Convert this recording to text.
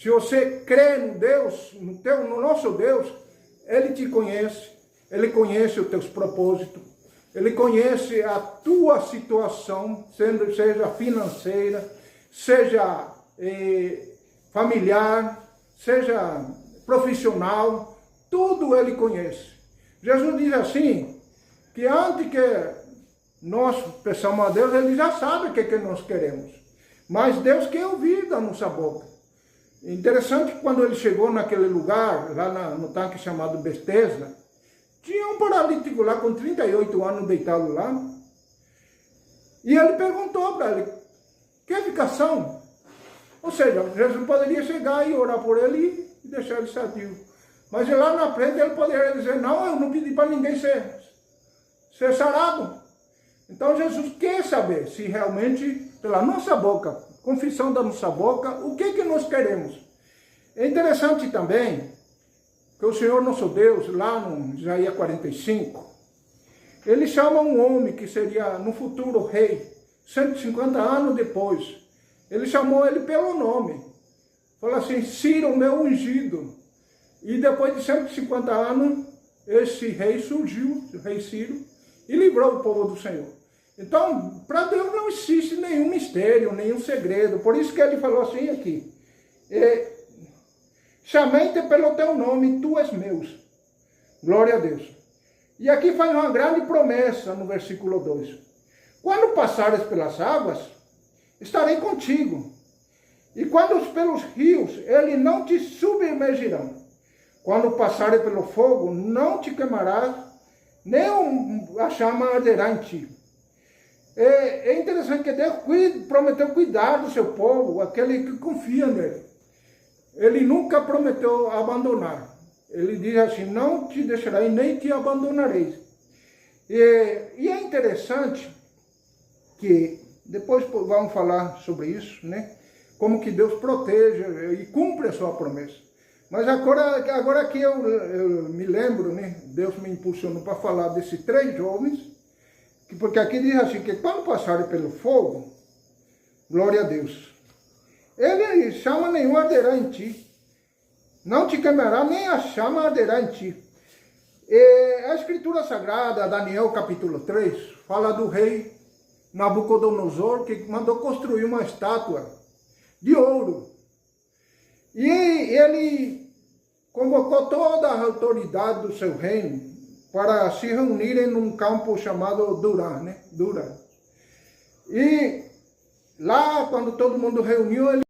Se você crê no Deus, no nosso Deus, Ele te conhece, Ele conhece os teus propósitos, Ele conhece a tua situação, seja financeira, seja familiar, seja profissional, tudo Ele conhece. Jesus diz assim, que antes que nós peçamos a Deus, Ele já sabe o que nós queremos. Mas Deus quer ouvir da nossa boca. Interessante que quando Ele chegou naquele lugar, lá no tanque chamado Betesda, tinha um paralítico lá com 38 anos deitado lá. E Ele perguntou para ele, quer ficação? Ou seja, Jesus poderia chegar e orar por ele e deixar ele sadio. Mas lá na frente Ele poderia dizer, não, eu não pedi para ninguém ser sarado. Então Jesus quer saber se realmente, pela nossa boca, confissão da nossa boca, o que nós queremos. É interessante também que o Senhor nosso Deus, lá no Isaías 45, Ele chama um homem que seria no futuro rei, 150 anos depois. Ele chamou ele pelo nome. Falou assim, Ciro, meu ungido. E depois de 150 anos, esse rei surgiu, o rei Ciro, e livrou o povo do Senhor. Então, para Deus não existe nenhum mistério, nenhum segredo. Por isso que Ele falou assim aqui. Chamei-te pelo teu nome, tu és meus. Glória a Deus. E aqui faz uma grande promessa no versículo 2. Quando passares pelas águas, estarei contigo. E quando pelos rios, eles não te submergirão. Quando passares pelo fogo, não te queimarás, nem a chama arderá em ti. É interessante que Deus prometeu cuidar do seu povo, aquele que confia nele. Ele nunca prometeu abandonar. Ele diz assim, não te deixarei nem te abandonarei. E é interessante que, depois vamos falar sobre isso, né? Como que Deus protege e cumpre a sua promessa. Mas agora que eu me lembro, né? Deus me impulsionou para falar desses 3 jovens, porque aqui diz assim, que quando passarem pelo fogo, glória a Deus, Ele chama nenhum arderá em ti, não te queimará, nem a chama arderá em ti. A Escritura Sagrada, Daniel capítulo 3, fala do rei Nabucodonosor, que mandou construir uma estátua de ouro. E ele convocou toda a autoridade do seu reino para se reunirem num campo chamado Dura. E lá, quando todo mundo reuniu, ele